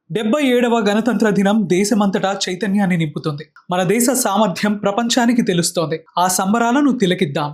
77వ గణతంత్ర దినం దేశమంతటా చైతన్యాన్ని నింపుతుంది. మన దేశ సామర్థ్యం ప్రపంచానికి తెలుస్తోంది. ఆ సంబరాలను తిలకిద్దాం.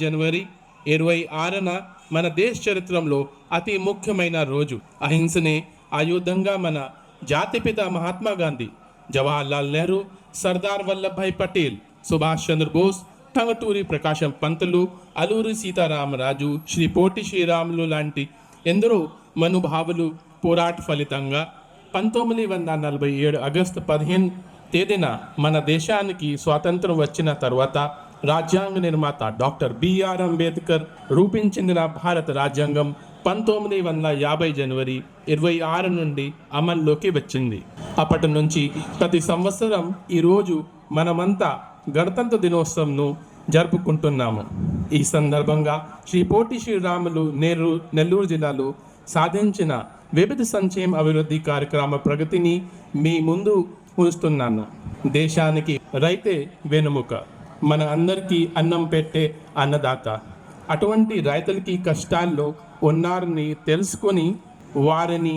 జనవరి 26న మన దేశ చరిత్రలో అతి ముఖ్యమైన రోజు. అహింసనే ఆయుధంగా మన జాతిపిత మహాత్మా గాంధీ, జవహర్లాల్ నెహ్రూ, సర్దార్ వల్లభాయ్ పటేల్, సుభాష్ చంద్రబోస్, టంగుటూరి ప్రకాశం పంతులు, అల్లూరి సీతారామరాజు, శ్రీ పొట్టి శ్రీరాములు లాంటి ఎందరో మనుభావులు పోరాట ఫలితంగా 1947 ఆగస్టు 15 తేదీన మన దేశానికి స్వాతంత్రం వచ్చిన తర్వాత రాజ్యాంగ నిర్మాత డాక్టర్ బిఆర్ అంబేద్కర్ రూపొందించిన భారత రాజ్యాంగం 1950 జనవరి 26 నుండి అమల్లోకి వచ్చింది. అప్పటి నుంచి ప్రతి సంవత్సరం ఈరోజు మనమంతా గణతంత్ర దినోత్సవంను జరుపుకుంటున్నాము. ఈ సందర్భంగా శ్రీ పొట్టి శ్రీరాములు నెల్లూరు జిల్లాలో సాధించిన వివిధ సంక్షేమ అభివృద్ధి కార్యక్రమ ప్రగతిని మీ ముందు ఉంచుతున్నాను. దేశానికి రైతే వెనుముక, మన అందరికీ అన్నం పెట్టే అన్నదాత. అటువంటి రైతులకి కష్టాల్లో ఉన్నారని తెలుసుకొని వారిని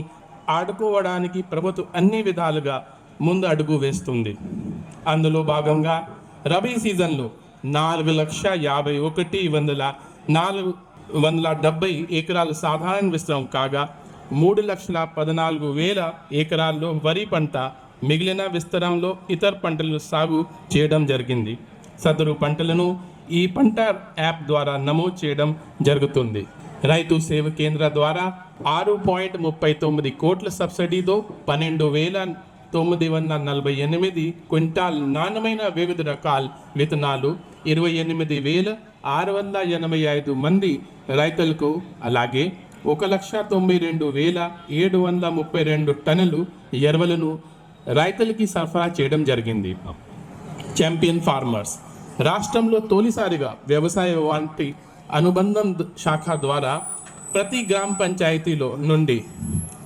ఆడుకోవడానికి ప్రభుత్వం అన్ని విధాలుగా ముందు అడుగు వేస్తుంది. అందులో భాగంగా రబీ సీజన్లో 4,51,470 ఎకరాలు సాధారణ విస్తీర్ణం కాగా 3,14,000 ఎకరాల్లో వరి పంట, మిగిలిన విస్తీర్ణంలో ఇతర పంటలు సాగు చేయడం జరిగింది. సదరు పంటలను ఈ పంట యాప్ ద్వారా నమోదు చేయడం జరుగుతుంది. రైతు సేవ కేంద్ర ద్వారా 6.39 కోట్ల సబ్సిడీతో 12,948 క్వింటాల్ నాణ్యమైన వివిధ రకాల విత్తనాలు 28,685 మంది రైతులకు, అలాగే 1,92,732 టన్నులు ఎరువులను రైతులకి సరఫరా చేయడం జరిగింది. ఛాంపియన్ ఫార్మర్స్ రాష్ట్రంలో తొలిసారిగా వ్యవసాయ వంటి అనుబంధం శాఖ ద్వారా ప్రతి గ్రామ పంచాయతీలో నుండి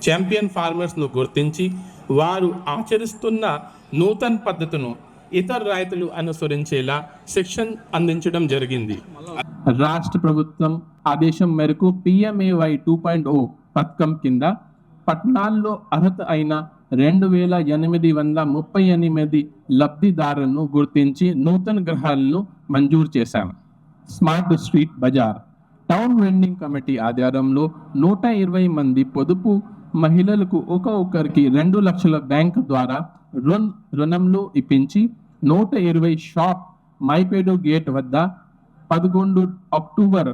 ఛాంపియన్ ఫార్మర్స్ను గుర్తించి వారు ఆచరిస్తున్న నూతన పద్ధతులను ఇతర రైతులు అనుసరించేలా శిక్షణ అందించడం జరిగింది. రాష్ట్ర ప్రభుత్వం ఆదేశం మేరకు PMAY 2.0 పథకం కింద పట్టణాల్లో అర్హత అయిన 2,838 లబ్ధిదారులను గుర్తించి నూతన గృహాలను మంజూరు చేశాం. Smart street bazaar town vending committee ఆధ్వర్యంలో 120 మంది పొదుపు మహిళలకు ఒక్కొక్కరికి 2 లక్షల బ్యాంకు ద్వారా రుణంలో ఇప్పించి 120 షాప్ మైపేడు గేట్ వద్ద 11 అక్టోబర్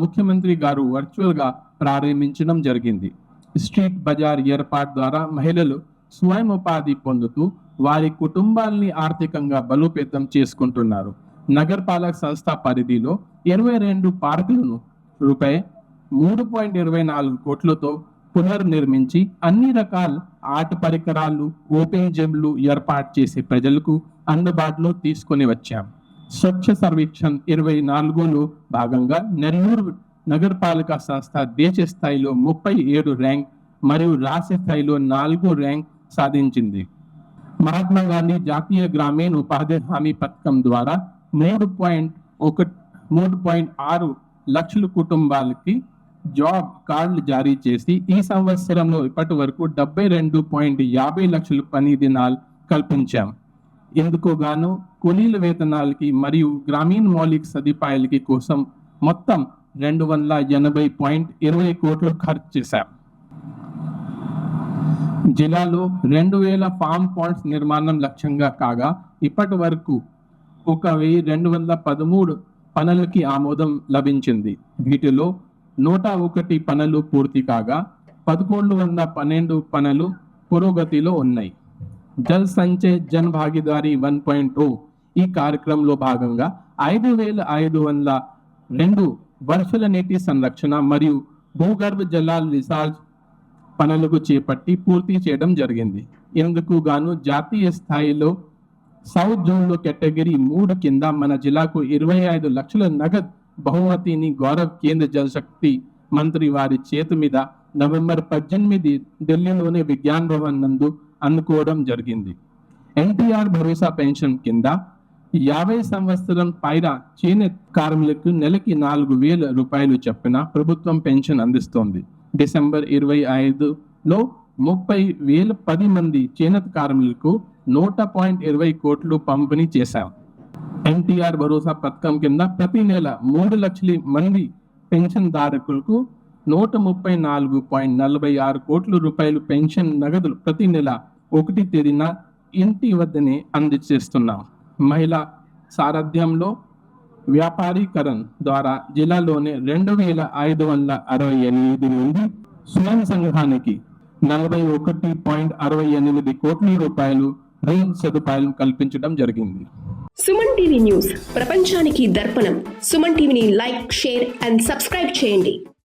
ముఖ్యమంత్రి గారు వర్చువల్గా ప్రారంభించడం జరిగింది. స్ట్రీట్ బజార్ ఏర్పాటు ద్వారా మహిళలు స్వయం ఉపాధి పొందుతూ వారి కుటుంబాల్ని ఆర్థికంగా బలోపేతం చేసుకుంటున్నారు. నగరపాలక సంస్థ పరిధిలో 22 పార్కులను రూపాయి 3.24 కోట్లతో పునర్నిర్మించి అన్ని రకాల ఆట పరికరాలు, ఓపెన్ జిమ్లు ఏర్పాటు చేసి ప్రజలకు అందుబాటులో తీసుకొని వచ్చాం. స్వచ్ఛ సర్వేక్షణ్ 24లో భాగంగా నెల్లూరు నగరపాలక సంస్థ దేశ స్థాయిలో 37 ర్యాంక్ మరియు రాష్ట్ర స్థాయిలో 4 ర్యాంక్ సాధించింది. మహాత్మా గాంధీ జాతీయ గ్రామీణ ఉపాధి హామీ పథకం ద్వారా 3.6 లక్షల కుటుంబాలకి జాబ్ కార్డులు జారీ చేసి ఈ సంవత్సరంలో ఇప్పటి వరకు 72.50 లక్షల పని దినాలు కల్పించాం. ఇందుకు గాను కూలీల వేతనాలకి మరియు గ్రామీణ మౌలిక సదుపాయాలకి కోసం మొత్తం 280.20 కోట్లు ఖర్చు చేశాం. జిల్లాలో 2000 ఫామ్ పాయింట్స్ నిర్మాణం లక్ష్యంగా కాగా ఇప్పటి వరకు 1213 పనులకి ఆమోదం లభించింది. వీటిలో 101 పనులు పూర్తి కాగా 1112 పనులు పురోగతిలో ఉన్నాయి. జల్ సంచయ్ జన్ భాగీదారీ 1.0 ఈ కార్యక్రమంలో భాగంగా 5502 వర్షాల నీటి సంరక్షణ మరియు భూగర్భ జలాల రీఛార్జ్ పనులకు చేపట్టి పూర్తి చేయడం జరిగింది. ఇందుకు గాను జాతీయ స్థాయిలో సౌత్ జోన్లో కేటగిరీ 3 కింద మన జిల్లాకు 25 లక్షల నగద్ బహుమతిని గౌరవ్ కేంద్ర జలశక్తి మంత్రి వారి చేతి మీద నవంబర్ 18 ఢిల్లీలోని విజ్ఞాన్ భవన్ నందు అందుకోవడం జరిగింది. ఎన్టీఆర్ భరోసా పెన్షన్ కింద 50 సంవత్సరం పైన చేనేత కార్మికులకు నెలకి 4,000 రూపాయలు చొప్పున ప్రభుత్వం పెన్షన్ అందిస్తోంది. డిసెంబర్ 25లో 30,010 మంది చేనేత కార్మికులకు 100.20 కోట్లు పంపిణీ చేశాం. ఎన్టీఆర్ భరోసా పథకం కింద ప్రతి నెల 3 లక్షల మంది పెన్షన్ దారకులకు 134.46 కోట్ల రూపాయలు పెన్షన్ నగదులు ప్రతి నెల 1 తేదీన ఇంటి వద్దనే అందజేస్తున్నాం. మహిళా సారథ్యంలో వ్యాపారీకరణ ద్వారా జిల్లాలోని 2,568 మంది స్వయం సంఘానికి 41.68 కోట్ల రూపాయలు రుణ సదుపాయాలను కల్పించడం జరిగింది. సుమన్ టీవీ న్యూస్ ప్రపంచానికి దర్పణం. సుమన్ టీవీని లైక్, షేర్ అండ్ సబ్స్క్రైబ్ చేయండి.